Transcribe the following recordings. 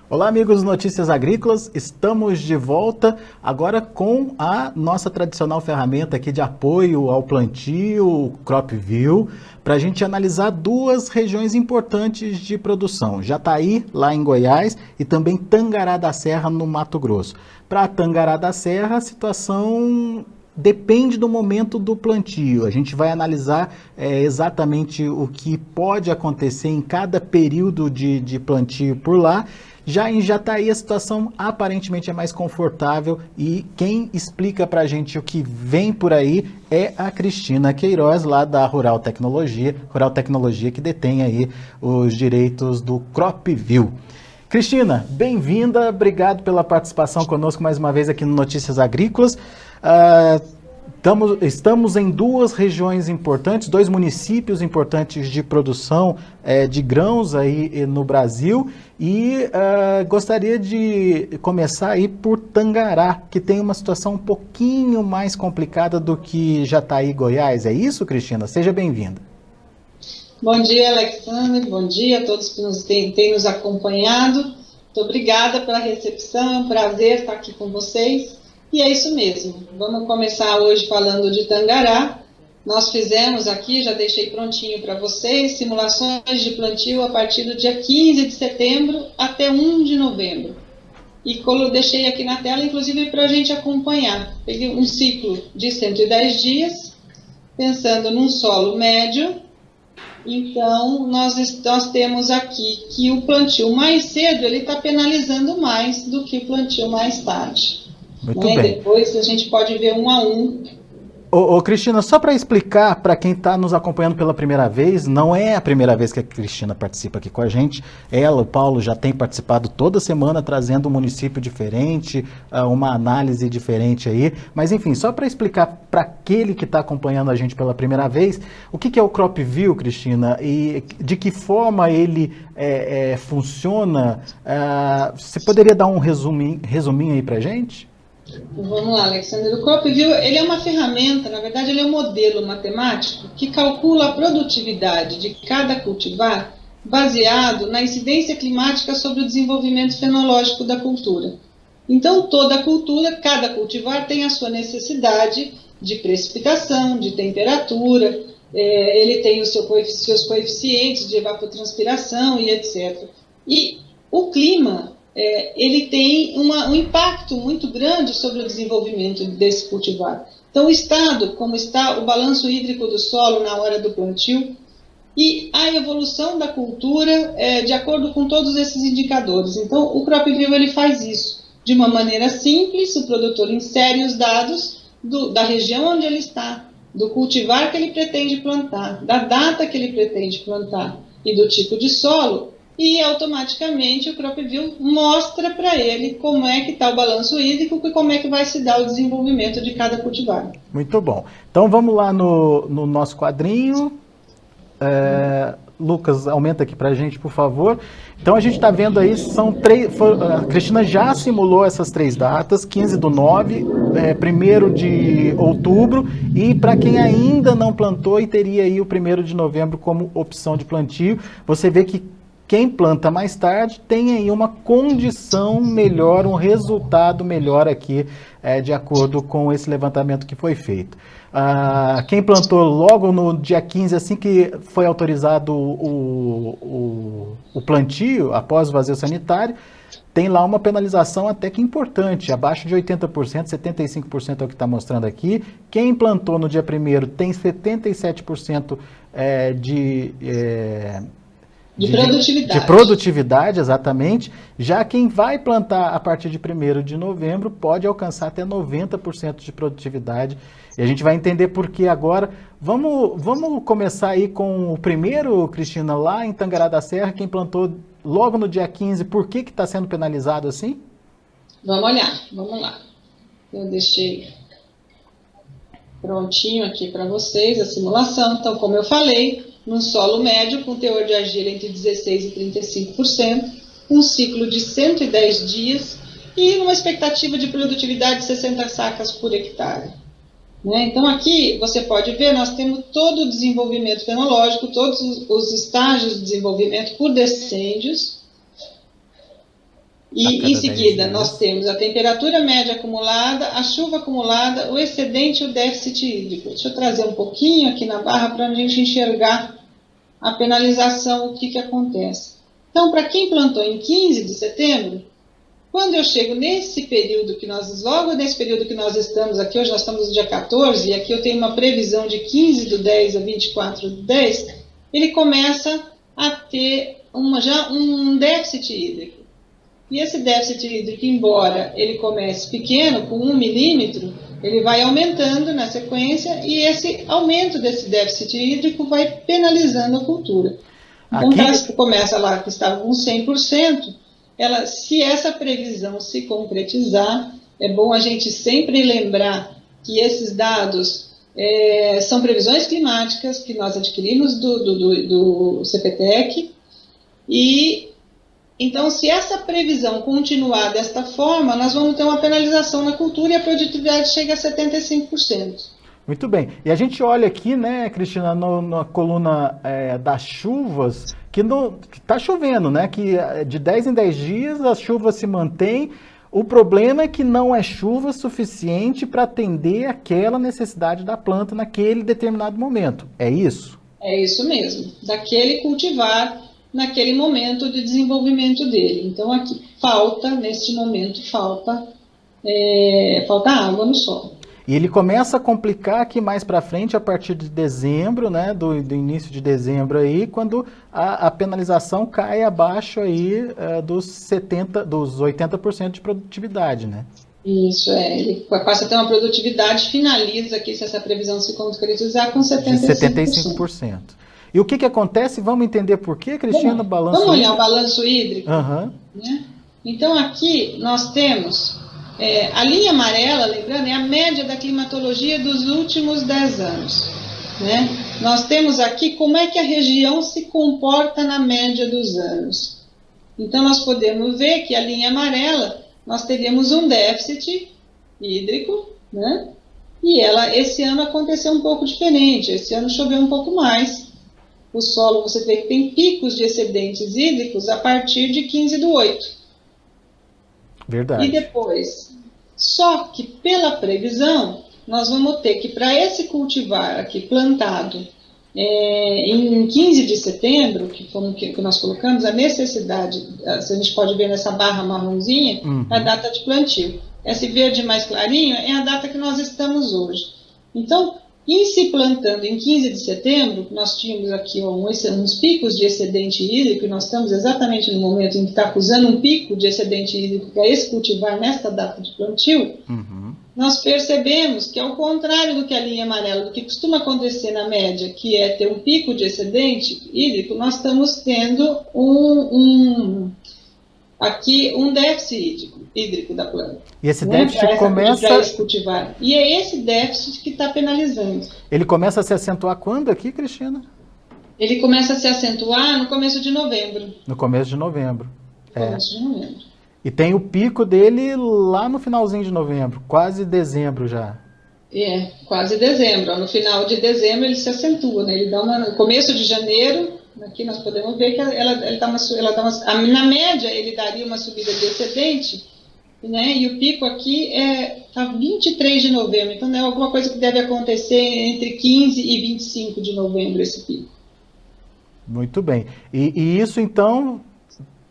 Olá, amigos do Notícias Agrícolas, estamos de volta agora com a nossa tradicional ferramenta aqui de apoio ao plantio, o CropView, para a gente analisar duas regiões importantes de produção, Jataí, lá em Goiás, e também Tangará da Serra, no Mato Grosso. Para Tangará da Serra, a situação depende do momento do plantio. A gente vai analisar exatamente o que pode acontecer em cada período de plantio por lá. Já em Jataí a situação aparentemente é mais confortável e quem explica para a gente o que vem por aí é a Cristina Queiroz, lá da Rural Tecnologia que detém aí os direitos do CropView. Cristina, bem-vinda, obrigado pela participação conosco mais uma vez aqui no Notícias Agrícolas. Estamos em duas regiões importantes, dois municípios importantes de produção de grãos aí no Brasil e gostaria de começar aí por Tangará, que tem uma situação um pouquinho mais complicada do que Jataí, Goiás. É isso, Cristina? Seja bem-vinda. Bom dia, Alexandre, bom dia a todos que têm nos acompanhado. Muito obrigada pela recepção, é um prazer estar aqui com vocês. E é isso mesmo, vamos começar hoje falando de Tangará. Nós fizemos aqui, já deixei prontinho para vocês, simulações de plantio a partir do dia 15 de setembro até 1 de novembro. E deixei aqui na tela, inclusive, para a gente acompanhar. Peguei um ciclo de 110 dias, pensando num solo médio. Então, nós temos aqui que o plantio mais cedo ele está penalizando mais do que o plantio mais tarde. Muito bem. Depois a gente pode ver um a um. Cristina, só para explicar para quem está nos acompanhando pela primeira vez, não é a primeira vez que a Cristina participa aqui com a gente. Ela, o Paulo, já tem participado toda semana trazendo um município diferente, uma análise diferente aí. Mas enfim, só para explicar para aquele que está acompanhando a gente pela primeira vez, o que é o CropView, Cristina, e de que forma ele funciona? Você poderia dar um resuminho aí para a gente? Vamos lá, Alexandre. O CropView ele é uma ferramenta, na verdade ele é um modelo matemático que calcula a produtividade de cada cultivar baseado na incidência climática sobre o desenvolvimento fenológico da cultura. Então toda cultura, cada cultivar tem a sua necessidade de precipitação, de temperatura, ele tem os seus coeficientes de evapotranspiração e etc. E o clima ele tem um impacto muito grande sobre o desenvolvimento desse cultivar. Então, o estado, como está o balanço hídrico do solo na hora do plantio, e a evolução da cultura de acordo com todos esses indicadores. Então, o CropView ele faz isso de uma maneira simples. O produtor insere os dados da região onde ele está, do cultivar que ele pretende plantar, da data que ele pretende plantar e do tipo de solo, e automaticamente o CropView mostra para ele como é que está o balanço hídrico e como é que vai se dar o desenvolvimento de cada cultivar. Muito bom. Então vamos lá no nosso quadrinho. Lucas, aumenta aqui para a gente, por favor. Então a gente está vendo aí, são três. A Cristina já simulou essas três datas, 15/9, 1º de outubro, e para quem ainda não plantou e teria aí o 1º de novembro como opção de plantio, você vê que quem planta mais tarde tem aí uma condição melhor, um resultado melhor aqui, de acordo com esse levantamento que foi feito. Quem plantou logo no dia 15, assim que foi autorizado o plantio, após o vazio sanitário, tem lá uma penalização até que importante, abaixo de 80%, 75% é o que está mostrando aqui. Quem plantou no dia 1º tem 77% de produtividade, exatamente. Já quem vai plantar a partir de 1º de novembro pode alcançar até 90% de produtividade. E a gente vai entender por que agora. Vamos começar aí com o primeiro, Cristina, lá em Tangará da Serra, quem plantou logo no dia 15, por que está sendo penalizado assim? Vamos olhar, vamos lá. Eu deixei prontinho aqui para vocês a simulação. Então, como eu falei, num solo médio com teor de argila entre 16% e 35%, um ciclo de 110 dias e uma expectativa de produtividade de 60 sacas por hectare. né? Então, aqui você pode ver, nós temos todo o desenvolvimento fenológico, todos os estágios de desenvolvimento por decênios. E, em seguida, nós temos a temperatura média acumulada, a chuva acumulada, o excedente e o déficit hídrico. Deixa eu trazer um pouquinho aqui na barra para a gente enxergar a penalização, o que acontece. Então, para quem plantou em 15 de setembro, quando eu chego nesse período logo nesse período que nós estamos aqui, hoje nós estamos no dia 14, e aqui eu tenho uma previsão de 15 do 10 a 24 do 10, ele começa a ter já um déficit hídrico. E esse déficit hídrico, embora ele comece pequeno, com 1 milímetro, ele vai aumentando na sequência, e esse aumento desse déficit hídrico vai penalizando a cultura. Então, aqui começa lá que estava com 100%, se essa previsão se concretizar, é bom a gente sempre lembrar que esses dados são previsões climáticas que nós adquirimos do CPTEC, e então, se essa previsão continuar desta forma, nós vamos ter uma penalização na cultura e a produtividade chega a 75%. Muito bem. E a gente olha aqui, né, Cristina, na coluna das chuvas, que está chovendo, né? Que de 10 em 10 dias a chuva se mantém. O problema é que não é chuva suficiente para atender aquela necessidade da planta naquele determinado momento. É isso? É isso mesmo. Daquele cultivar naquele momento de desenvolvimento dele. Então, aqui neste momento, falta água no solo. E ele começa a complicar aqui mais para frente, a partir de dezembro, né, do início de dezembro aí, quando a penalização cai abaixo aí dos 80% de produtividade, né? Isso, ele passa a ter uma produtividade, finaliza aqui, se essa previsão se concretizar, com 75%. E o que acontece? Vamos entender por quê, Cristina? Vamos olhar o balanço hídrico. Uhum. Né? Então, aqui nós temos a linha amarela, lembrando, é a média da climatologia dos últimos 10 anos. Né? Nós temos aqui como é que a região se comporta na média dos anos. Então, nós podemos ver que a linha amarela, nós teríamos um déficit hídrico, né? E esse ano aconteceu um pouco diferente, esse ano choveu um pouco mais. O solo, você vê que tem picos de excedentes hídricos a partir de 15/8. Verdade. E depois, só que pela previsão, nós vamos ter que, para esse cultivar aqui plantado em 15 de setembro, que nós colocamos, a necessidade, a gente pode ver nessa barra marronzinha, a data de plantio. Esse verde mais clarinho é a data que nós estamos hoje. Então, em se plantando em 15 de setembro, nós tínhamos aqui uns picos de excedente hídrico, e nós estamos exatamente no momento em que está acusando um pico de excedente hídrico para esse cultivar nesta data de plantio. Nós percebemos que, ao contrário do que a linha amarela, do que costuma acontecer na média, que é ter um pico de excedente hídrico, nós estamos tendo aqui um déficit hídrico da planta. E esse déficit começa a cultivar. E é esse déficit que está penalizando. Ele começa a se acentuar quando aqui, Cristina? Ele começa a se acentuar no começo de novembro. No começo de novembro. Começo de novembro. E tem o pico dele lá no finalzinho de novembro, quase dezembro já. Quase dezembro. No final de dezembro ele se acentua, né? Ele dá no começo de janeiro. Aqui nós podemos ver que na média ele daria uma subida de excedente, né? E o pico aqui está 23 de novembro, então é alguma coisa que deve acontecer entre 15 e 25 de novembro, esse pico. Muito bem. E isso, então,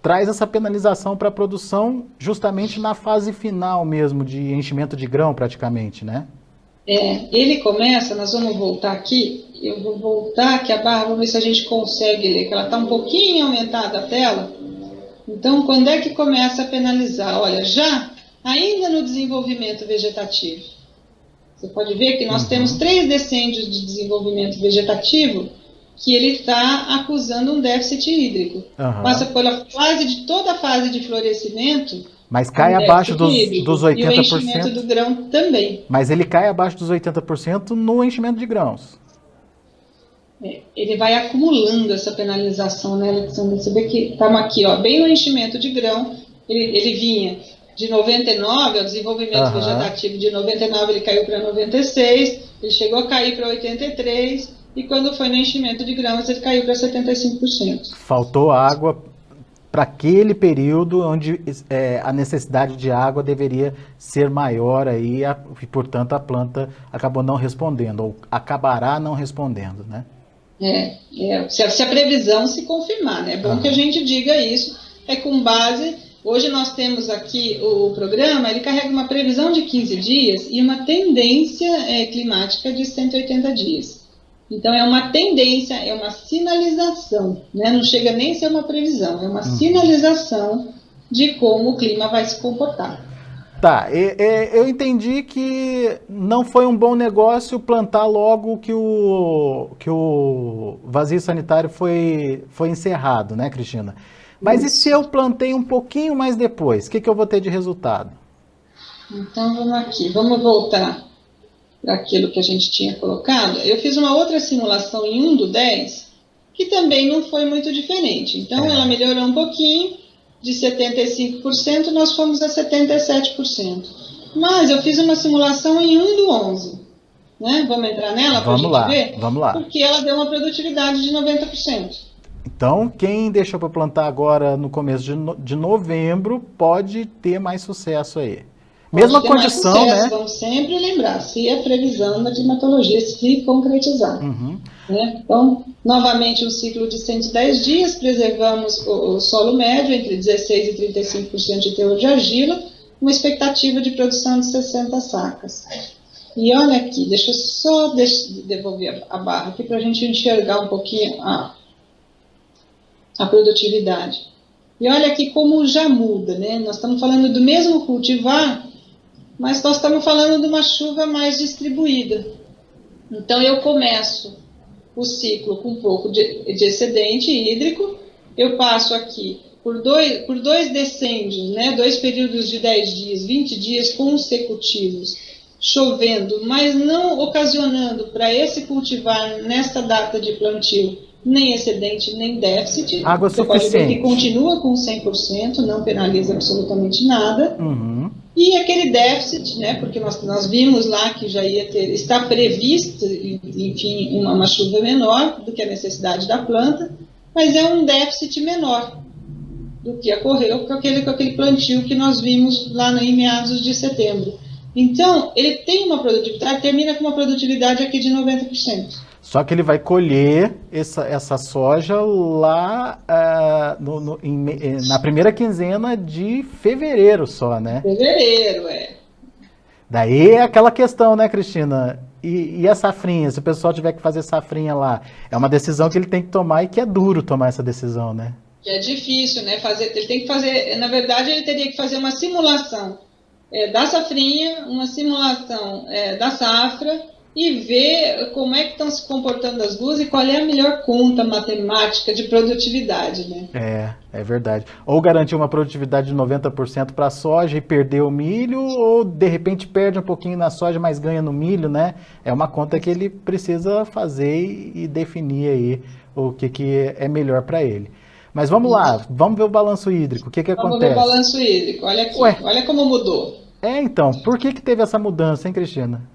traz essa penalização para a produção justamente na fase final mesmo, de enchimento de grão praticamente, né? Ele começa, nós vamos voltar aqui, eu vou voltar aqui a barra, vamos ver se a gente consegue ler, que ela está um pouquinho aumentada a tela. Então, quando é que começa a penalizar? Olha, ainda no desenvolvimento vegetativo, você pode ver que nós temos 3 decênios de desenvolvimento vegetativo que ele está acusando um déficit hídrico. Passa pela toda a fase de florescimento. Mas cai abaixo dos 80%. E o enchimento do grão também. Mas ele cai abaixo dos 80% no enchimento de grãos. Ele vai acumulando essa penalização, né, Alexandre? Você vê que estamos aqui, bem no enchimento de grão, ele vinha de 99, o desenvolvimento vegetativo de 99 ele caiu para 96, ele chegou a cair para 83, e quando foi no enchimento de grãos ele caiu para 75%. Faltou água para aquele período onde a necessidade de água deveria ser maior aí, e portanto a planta acabou não respondendo, ou acabará não respondendo, né? Se a previsão se confirmar, né? É bom que a gente diga isso, com base... Hoje nós temos aqui o programa, ele carrega uma previsão de 15 dias e uma tendência climática de 180 dias. Então, é uma tendência, é uma sinalização, né? Não chega nem a ser uma previsão, é uma sinalização de como o clima vai se comportar. Tá, eu entendi que não foi um bom negócio plantar logo que o vazio sanitário foi encerrado, né, Cristina? Mas e se eu plantei um pouquinho mais depois? O que eu vou ter de resultado? Então, vamos aqui. Vamos voltar para aquilo que a gente tinha colocado. Eu fiz uma outra simulação em 1/10, que também não foi muito diferente. Então, ela melhorou um pouquinho, de 75%, nós fomos a 77%. Mas eu fiz uma simulação em 1/11. Né? Vamos entrar nela para a gente ver? Vamos lá. Porque ela deu uma produtividade de 90%. Então, quem deixou para plantar agora no começo de novembro pode ter mais sucesso aí. Mesma condição, né? Vamos sempre lembrar, se a previsão da climatologia se concretizar. Né? Então, novamente, um ciclo de 110 dias, preservamos o solo médio entre 16% e 35% de teor de argila, uma expectativa de produção de 60 sacas. E olha aqui, deixa eu só devolver a barra aqui para a gente enxergar um pouquinho a produtividade. E olha aqui como já muda, né? Nós estamos falando do mesmo cultivar, mas nós estamos falando de uma chuva mais distribuída. Então, eu começo o ciclo com um pouco de excedente hídrico, eu passo aqui por dois decênios, né? 2 períodos de 10 dias, 20 dias consecutivos, chovendo, mas não ocasionando para esse cultivar, nesta data de plantio, nem excedente, nem déficit. Água Você suficiente. pode ver que continua com 100%, não penaliza absolutamente nada. E aquele déficit, né, porque nós vimos lá que já ia está previsto, enfim, uma chuva menor do que a necessidade da planta, mas é um déficit menor do que ocorreu com aquele plantio que nós vimos lá em meados de setembro. Então, ele tem uma produtividade, termina com uma produtividade aqui de 90%. Só que ele vai colher essa soja lá na primeira quinzena de fevereiro só, né? Fevereiro, Daí é aquela questão, né, Cristina? E a safrinha? Se o pessoal tiver que fazer safrinha lá, é uma decisão que ele tem que tomar e que é duro tomar essa decisão, né? Que é difícil, né? Ele tem que fazer, na verdade, ele teria que fazer uma simulação da safrinha, uma simulação da safra, e ver como é que estão se comportando as duas e qual é a melhor conta matemática de produtividade, né? É verdade. Ou garantir uma produtividade de 90% para a soja e perder o milho, ou de repente perde um pouquinho na soja, mas ganha no milho, né? É uma conta que ele precisa fazer e definir aí o que é melhor para ele. Mas vamos lá, vamos ver o balanço hídrico. O que acontece? Vamos ver o balanço hídrico. Olha aqui, olha como mudou. Então, por que teve essa mudança, hein, Cristina?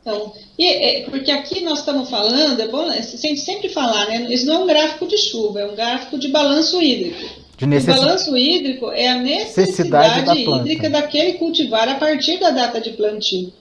Então, porque aqui nós estamos falando, é bom a gente sempre falar, né? Isso não é um gráfico de chuva, é um gráfico de balanço hídrico. O balanço hídrico é a necessidade hídrica daquele cultivar a partir da data de plantio.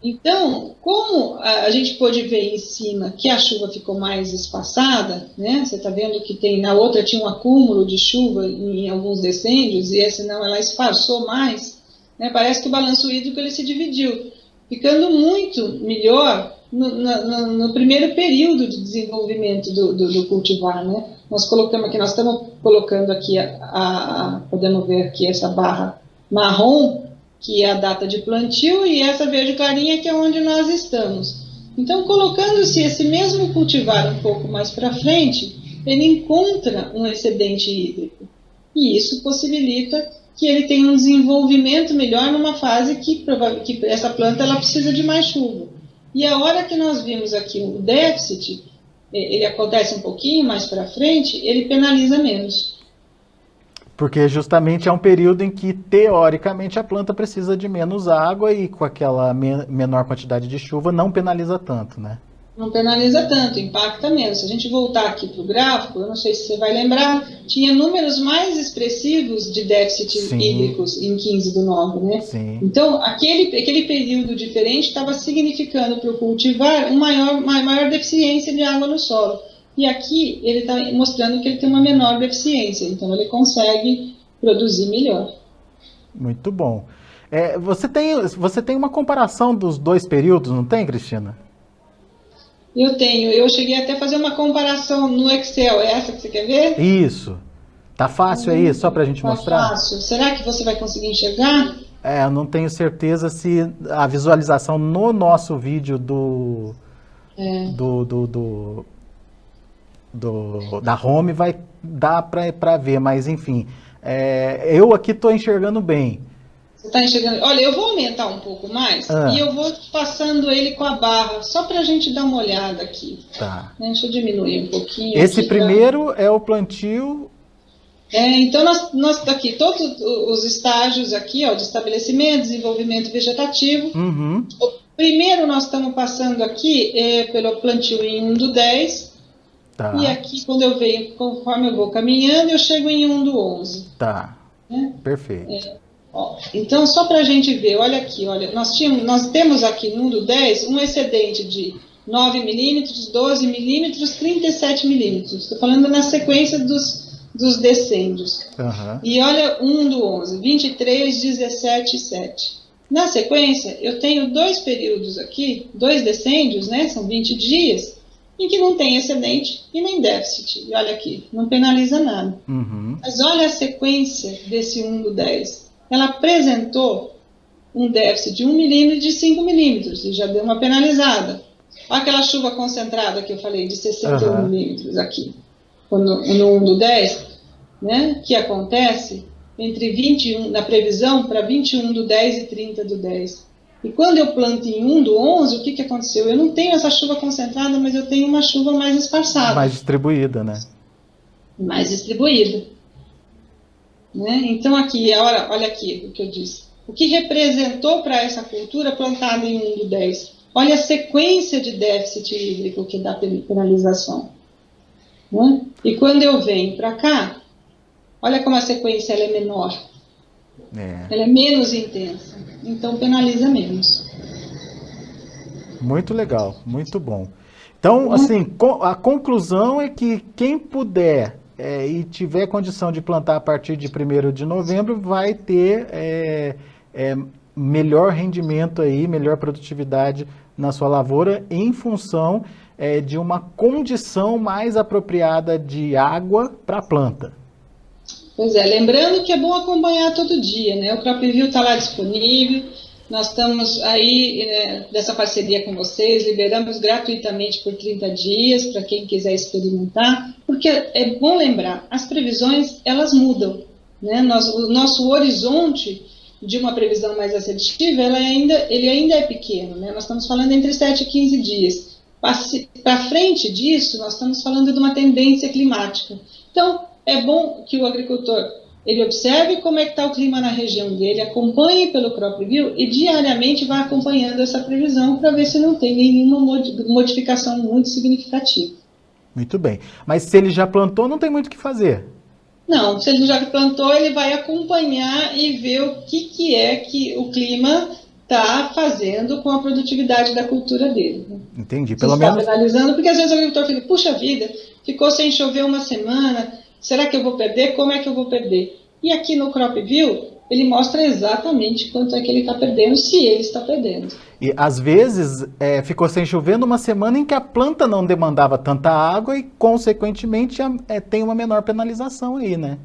Então, como a gente pôde ver em cima que a chuva ficou mais espaçada, né? Você está vendo que na outra tinha um acúmulo de chuva em alguns decênios, e essa não, ela espaçou mais, né? Parece que o balanço hídrico ele se dividiu, ficando muito melhor no primeiro período de desenvolvimento do cultivar, né? Nós estamos colocando aqui, podemos ver aqui essa barra marrom, que é a data de plantio, e essa verde clarinha, que é onde nós estamos. Então, colocando-se esse mesmo cultivar um pouco mais para frente, ele encontra um excedente hídrico, e isso possibilita que ele tenha um desenvolvimento melhor numa fase que essa planta ela precisa de mais chuva. E a hora que nós vimos aqui o déficit, ele acontece um pouquinho mais para frente, ele penaliza menos. Porque justamente é um período em que, teoricamente, a planta precisa de menos água e com aquela menor quantidade de chuva não penaliza tanto, né? Não penaliza tanto, impacta menos. Se a gente voltar aqui para o gráfico, eu não sei se você vai lembrar, tinha números mais expressivos de déficit hídricos em 15/9, né? Sim. Então, aquele período diferente estava significando para o cultivar uma maior deficiência de água no solo. E aqui ele está mostrando que ele tem uma menor deficiência, então ele consegue produzir melhor. Muito bom. Você tem uma comparação dos dois períodos, não tem, Cristina? Eu cheguei até a fazer uma comparação no Excel, é essa que você quer ver? Isso. Tá fácil aí, só para a gente mostrar? Tá fácil. Será que você vai conseguir enxergar? Eu não tenho certeza se a visualização no nosso vídeo da home vai dar para ver, mas enfim, eu aqui estou enxergando bem. Você está enxergando? Olha, eu vou aumentar um pouco mais e eu vou passando ele com a barra, só para a gente dar uma olhada aqui. Tá. Deixa eu diminuir um pouquinho. Esse primeiro é o plantio. Então, nós aqui, todos os estágios aqui, ó, de estabelecimento, desenvolvimento vegetativo. Uhum. O primeiro nós estamos passando aqui pelo plantio em 1/10. Tá. E aqui, quando eu venho, conforme eu vou caminhando, eu chego em 1/11. Tá. Né? Perfeito. Então, só para a gente ver, olha aqui, olha, nós temos aqui no 1/10 um excedente de 9 milímetros, 12 milímetros, 37 milímetros. Estou falando na sequência dos decênios. Uhum. E olha 1/11, 23, 17 e 7. Na sequência, eu tenho dois períodos aqui, dois decênios, né, são 20 dias, em que não tem excedente e nem déficit. E olha aqui, não penaliza nada. Uhum. Mas olha a sequência desse 1/10. Ela apresentou um déficit de 1 milímetro e de 5 milímetros, e já deu uma penalizada. Olha aquela chuva concentrada que eu falei, de 61 milímetros aqui, no 1/10, né, que acontece entre 21, na previsão, para 21/10 e 30/10. E quando eu planto em 1/11, o que aconteceu? Eu não tenho essa chuva concentrada, mas eu tenho uma chuva mais esparçada. Mais distribuída, né? Mais distribuída. Né? Então, aqui, olha aqui o que eu disse. O que representou para essa cultura plantada em 1/10? Olha a sequência de déficit hídrico que dá penalização. Né? E quando eu venho para cá, olha como a sequência ela é menor. Ela é menos intensa. Então, penaliza menos. Muito legal, muito bom. Então, assim, a conclusão é que quem puder e tiver condição de plantar a partir de 1º de novembro, vai ter melhor rendimento aí, melhor produtividade na sua lavoura em função de uma condição mais apropriada de água para a planta. Pois é, lembrando que é bom acompanhar todo dia, né? O CropView está lá disponível, nós estamos aí dessa parceria com vocês, liberamos gratuitamente por 30 dias para quem quiser experimentar, porque é bom lembrar, as previsões elas mudam, né? O nosso horizonte de uma previsão mais assertiva, ele ainda é pequeno, né? Nós estamos falando entre 7 e 15 dias. Para frente disso, nós estamos falando de uma tendência climática. Então, é bom que o agricultor ele observe como é que está o clima na região dele, acompanhe pelo CropView e diariamente vá acompanhando essa previsão para ver se não tem nenhuma modificação muito significativa. Muito bem. Mas se ele já plantou, não tem muito o que fazer. Não, se ele já plantou, ele vai acompanhar e ver o que é que o clima está fazendo com a produtividade da cultura dele. Né? Entendi. Pelo menos... está analisando, porque às vezes o agricultor fica, puxa vida, ficou sem chover uma semana, será que eu vou perder? Como é que eu vou perder? E aqui no CropView, ele mostra exatamente quanto é que ele está perdendo, se ele está perdendo. E às vezes ficou sem chover numa semana em que a planta não demandava tanta água e, consequentemente, tem uma menor penalização aí, né?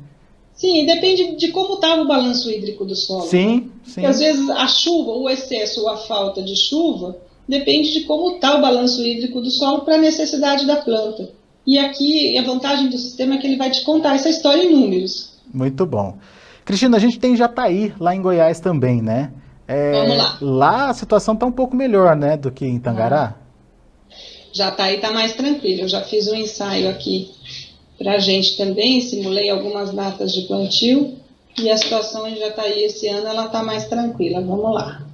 Sim, depende de como estava o balanço hídrico do solo. Sim, né? sim. Porque às vezes a chuva, o excesso ou a falta de chuva, depende de como está o balanço hídrico do solo para a necessidade da planta. E aqui a vantagem do sistema é que ele vai te contar essa história em números. Muito bom. Cristina, a gente tem Jataí, lá em Goiás também, né? Vamos lá. Lá a situação está um pouco melhor, né, do que em Tangará? Jataí está mais tranquilo. Eu já fiz um ensaio aqui para a gente também, simulei algumas datas de plantio, e a situação em Jataí esse ano ela está mais tranquila. Vamos lá.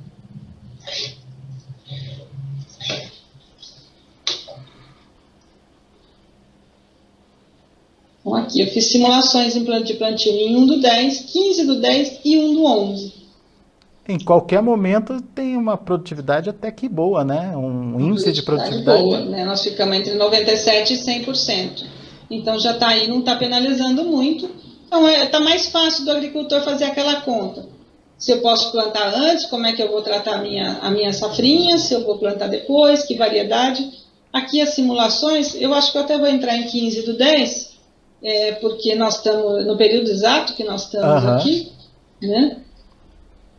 Então, aqui eu fiz simulações de plantio em 1/10, 15/10 e 1/11. Em qualquer momento tem uma produtividade até que boa, né? Um índice de produtividade boa, né? Nós ficamos entre 97% e 100%. Então, Jataí não está penalizando muito. Então, está mais fácil do agricultor fazer aquela conta. Se eu posso plantar antes, como é que eu vou tratar a minha safrinha, se eu vou plantar depois, que variedade. Aqui as simulações, eu acho que eu até vou entrar em 15/10, porque nós estamos no período exato que nós estamos aqui, né?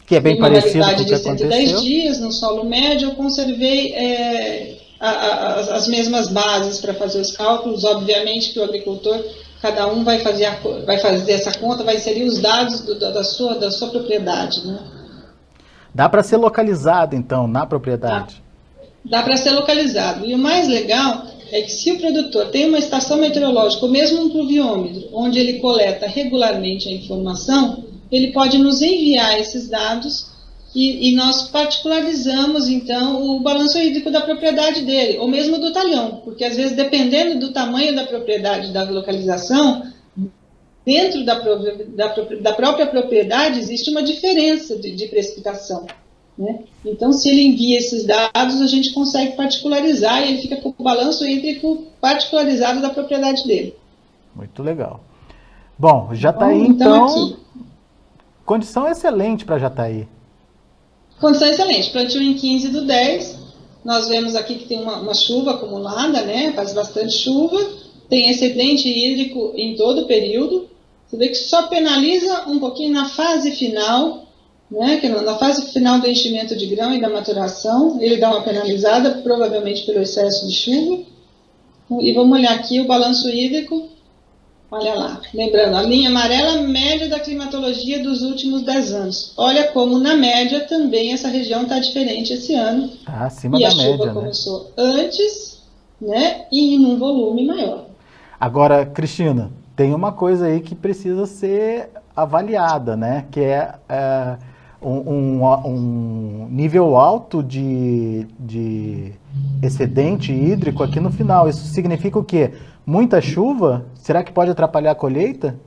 Que é bem parecido com o que de 110 aconteceu. dias no solo médio, eu conservei as mesmas bases para fazer os cálculos. Obviamente que o agricultor, cada um vai fazer essa conta, vai inserir os dados da sua propriedade, né? Dá para ser localizado, então, na propriedade? Dá para ser localizado. E o mais legal é que se o produtor tem uma estação meteorológica, ou mesmo um pluviômetro, onde ele coleta regularmente a informação, ele pode nos enviar esses dados e nós particularizamos, então, o balanço hídrico da propriedade dele, ou mesmo do talhão, porque, às vezes, dependendo do tamanho da propriedade, da localização, dentro da própria propriedade existe uma diferença de precipitação, né? Então, se ele envia esses dados, a gente consegue particularizar e ele fica com o balanço hídrico particularizado da propriedade dele. Muito legal. Bom, Jataí, então aqui. Condição excelente para Jataí. Condição excelente. Plantio em 15/10. Nós vemos aqui que tem uma chuva acumulada, né? Faz bastante chuva. Tem excedente hídrico em todo o período. Você vê que só penaliza um pouquinho na fase final, né? Que na fase final do enchimento de grão e da maturação, ele dá uma penalizada, provavelmente pelo excesso de chuva. E vamos olhar aqui o balanço hídrico. Olha lá, lembrando, a linha amarela, média da climatologia dos últimos 10 anos. Olha como, na média, também essa região está diferente esse ano. Está acima da média, né? E a chuva começou antes, né, e em um volume maior. Agora, Cristina, tem uma coisa aí que precisa ser avaliada, né? Que é um nível alto de excedente hídrico aqui no final. Isso significa o quê? Muita chuva? Será que pode atrapalhar a colheita?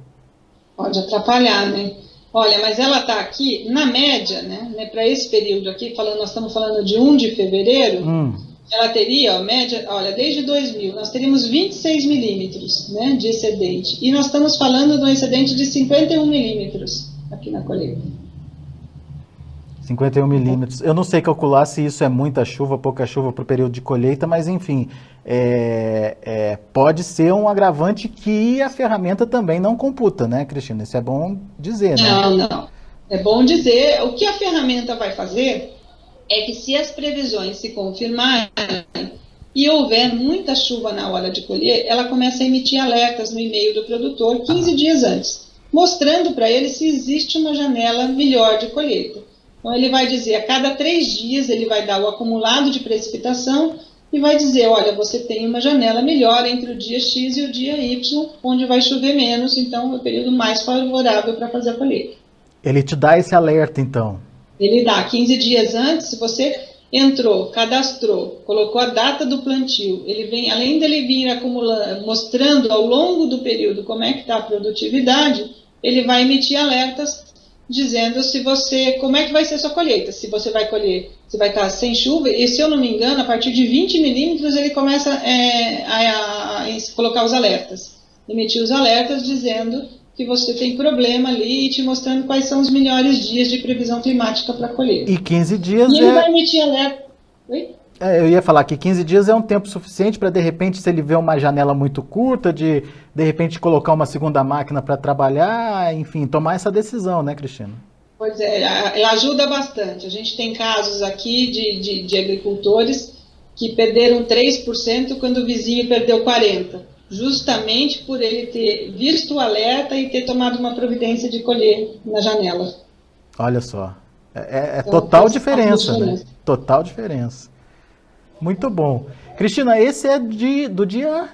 Pode atrapalhar, né? Olha, mas ela está aqui, na média, né, para esse período aqui, nós estamos falando de 1 de fevereiro, ela teria, média, olha, desde 2000, nós teríamos 26 milímetros, né, de excedente. E nós estamos falando de um excedente de 51 milímetros aqui na colheita. 51 milímetros. Eu não sei calcular se isso é muita chuva, pouca chuva para o período de colheita, mas enfim, pode ser um agravante que a ferramenta também não computa, né, Cristina? Isso é bom dizer, né? Não. É bom dizer. O que a ferramenta vai fazer é que, se as previsões se confirmarem e houver muita chuva na hora de colher, ela começa a emitir alertas no e-mail do produtor 15 dias antes, mostrando para ele se existe uma janela melhor de colheita. Então, ele vai dizer, a cada 3 dias, ele vai dar o acumulado de precipitação e vai dizer, olha, você tem uma janela melhor entre o dia X e o dia Y, onde vai chover menos, então é o período mais favorável para fazer a colheita. Ele te dá esse alerta, então? Ele dá 15 dias antes, se você entrou, cadastrou, colocou a data do plantio, ele vem, além dele vir acumulando, mostrando ao longo do período como é que está a produtividade, ele vai emitir alertas dizendo como é que vai ser a sua colheita, se você vai colher, se vai estar sem chuva, e se eu não me engano, a partir de 20 milímetros ele começa a colocar os alertas, emitir os alertas dizendo que você tem problema ali e te mostrando quais são os melhores dias de previsão climática para colher. E 15 dias e ele vai emitir alerta. Oi? Eu ia falar que 15 dias é um tempo suficiente para, de repente, se ele vê uma janela muito curta, de repente, colocar uma segunda máquina para trabalhar, enfim, tomar essa decisão, né, Cristina? Pois é, ela ajuda bastante. A gente tem casos aqui de agricultores que perderam 3% quando o vizinho perdeu 40%, justamente por ele ter visto o alerta e ter tomado uma providência de colher na janela. Olha só, então, total diferença, né? Total diferença. Muito bom. Cristina, esse é do dia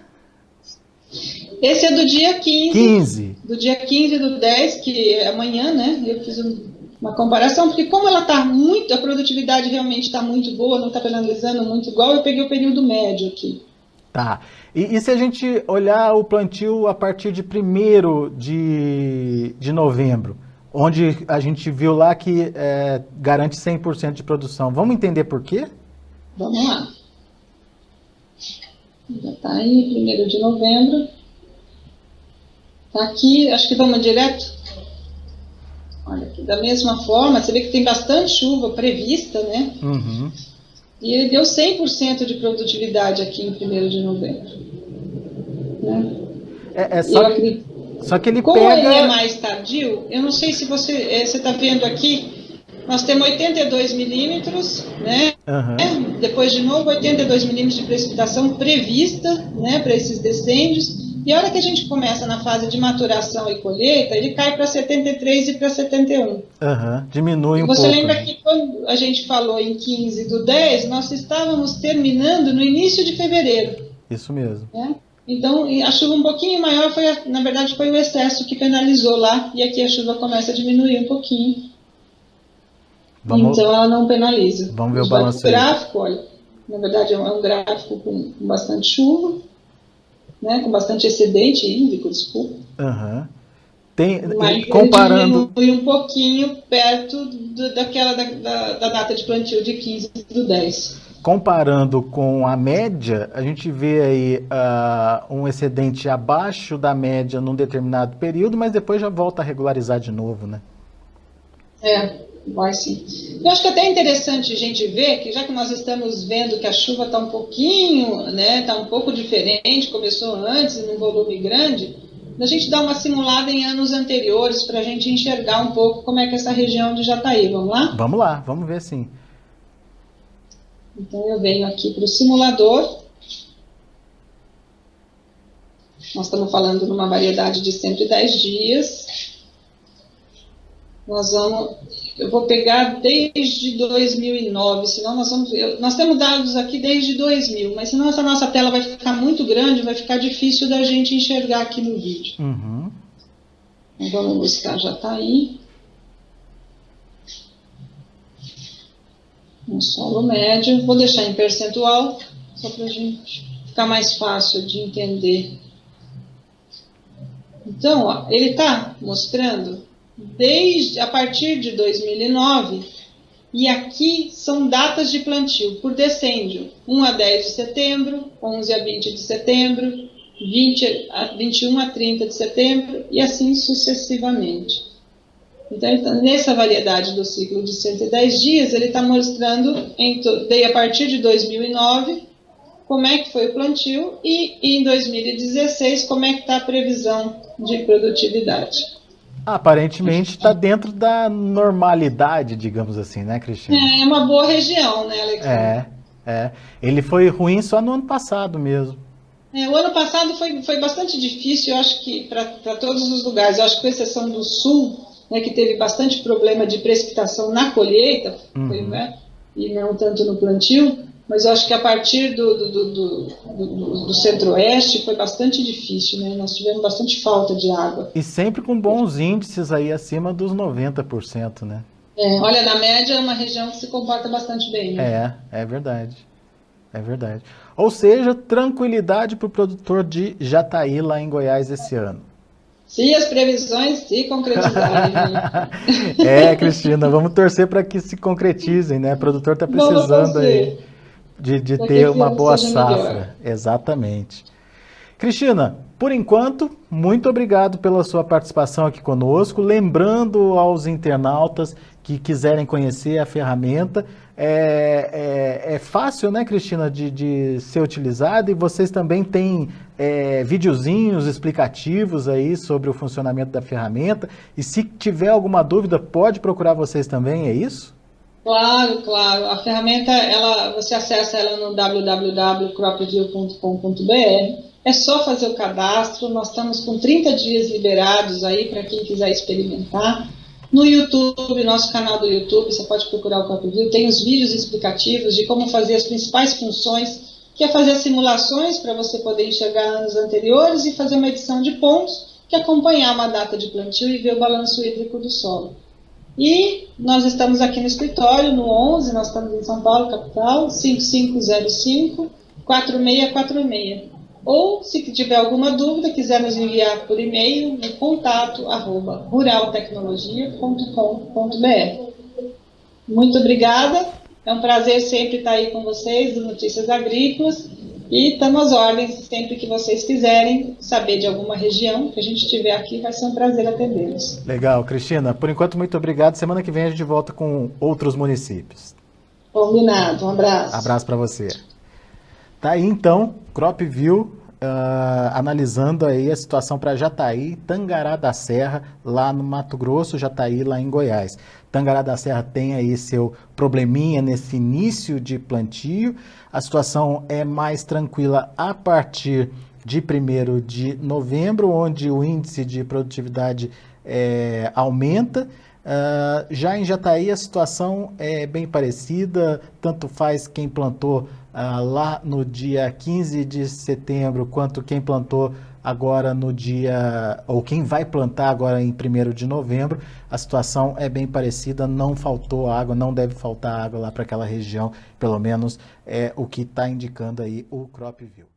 Esse é do dia 15. 15. Do dia 15 do 10, que é amanhã, né? Eu fiz uma comparação, porque como ela está muito, a produtividade realmente está muito boa, não está penalizando muito igual, eu peguei o período médio aqui. Tá. E se a gente olhar o plantio a partir de 1º de novembro, onde a gente viu lá que garante 100% de produção, vamos entender por quê? Vamos lá. Já está aí, 1º de novembro. Está aqui, acho que vamos direto. Olha aqui, da mesma forma, você vê que tem bastante chuva prevista, né? Uhum. E ele deu 100% de produtividade aqui em 1º de novembro. Né? Só que ele como pega... ele é mais tardio, eu não sei se você está vendo aqui, nós temos 82 milímetros, né? Uhum. Depois de novo 82 milímetros de precipitação prevista, né, para esses decênios. E a hora que a gente começa na fase de maturação e colheita, ele cai para 73 e para 71. Uhum. Diminui um pouco. Você lembra que quando a gente falou em 15 do 10, nós estávamos terminando no início de fevereiro. Isso mesmo. Né? Então, a chuva um pouquinho maior, na verdade, foi o excesso que penalizou lá, e aqui a chuva começa a diminuir um pouquinho. Então, ela não penaliza. Vamos ver o balanço aí. O gráfico, olha, na verdade, é um gráfico com bastante chuva, né, com bastante excedente hídrico, desculpa. Uhum. Mas comparando... ele diminui um pouquinho perto da data de plantio de 15 do 10. Comparando com a média, a gente vê aí um excedente abaixo da média num determinado período, mas depois já volta a regularizar de novo, né? Vai sim. Eu acho que até é interessante a gente ver que, já que nós estamos vendo que a chuva está um pouquinho, né, está um pouco diferente, começou antes, num volume grande, a gente dá uma simulada em anos anteriores para a gente enxergar um pouco como é que é essa região de Jataí. Vamos lá? Vamos lá, vamos ver sim. Então eu venho aqui para o simulador. Nós estamos falando numa variedade de 110 dias. Eu vou pegar desde 2009, senão nós temos dados aqui desde 2000, mas senão essa nossa tela vai ficar muito grande, vai ficar difícil da gente enxergar aqui no vídeo. Uhum. Então vamos buscar Jataí. Um solo médio, vou deixar em percentual, só para a gente ficar mais fácil de entender. Então, ó, ele está mostrando a partir de 2009, e aqui são datas de plantio por decêndio, 1 a 10 de setembro, 11 a 20 de setembro, 21 a 30 de setembro, e assim sucessivamente. Então, nessa variedade do ciclo de 110 dias, ele está mostrando, a partir de 2009, como é que foi o plantio, e em 2016, como é que está a previsão de produtividade. Aparentemente está dentro da normalidade, digamos assim, né, Cristina? É uma boa região, né, Alexandre? Ele foi ruim só no ano passado mesmo. O ano passado foi bastante difícil, eu acho que para todos os lugares. Eu acho que com exceção do sul, né, que teve bastante problema de precipitação na colheita, né, e não tanto no plantio, mas eu acho que a partir do centro-oeste foi bastante difícil, né? Nós tivemos bastante falta de água. E sempre com bons índices aí acima dos 90%, né? Olha, na média é uma região que se comporta bastante bem. Né? É verdade. É verdade. Ou seja, tranquilidade para o produtor de Jataí lá em Goiás esse ano. Se as previsões se concretizarem. Né? Cristina, vamos torcer para que se concretizem, né? O produtor está precisando aí de ter uma boa safra. Melhor. Exatamente. Cristina, por enquanto, muito obrigado pela sua participação aqui conosco. Lembrando aos internautas que quiserem conhecer a ferramenta, é fácil, né, Cristina, de ser utilizada, e vocês também têm videozinhos explicativos aí sobre o funcionamento da ferramenta, e se tiver alguma dúvida, pode procurar vocês também, é isso? Claro, claro. A ferramenta, você acessa ela no www.cropview.com.br. É só fazer o cadastro. Nós estamos com 30 dias liberados aí para quem quiser experimentar. No YouTube, nosso canal do YouTube, você pode procurar o CropView. Tem os vídeos explicativos de como fazer as principais funções que é fazer simulações para você poder enxergar anos anteriores e fazer uma edição de pontos, que é acompanhar uma data de plantio e ver o balanço hídrico do solo. E nós estamos aqui no escritório, no 11, nós estamos em São Paulo, capital, 5505-4646. Ou, se tiver alguma dúvida, quiser nos enviar por e-mail, no contato@ruraltecnologia.com.br. Muito obrigada, é um prazer sempre estar aí com vocês, do Notícias Agrícolas, e estamos às ordens, sempre que vocês quiserem saber de alguma região que a gente estiver aqui, vai ser um prazer atendê-los. Legal, Cristina. Por enquanto, muito obrigado. Semana que vem a gente volta com outros municípios. Combinado, um abraço. Abraço para você. Tá aí então, CropView, analisando aí a situação para Jataí, Tangará da Serra, lá no Mato Grosso, Jataí, lá em Goiás. Tangará da Serra tem aí seu probleminha nesse início de plantio. A situação é mais tranquila a partir de 1º de novembro, onde o índice de produtividade aumenta. Já em Jataí a situação é bem parecida, tanto faz quem plantou lá no dia 15 de setembro, quanto quem plantou agora no dia, ou quem vai plantar agora em 1º de novembro, a situação é bem parecida, não faltou água, não deve faltar água lá para aquela região, pelo menos é o que está indicando aí o CropView.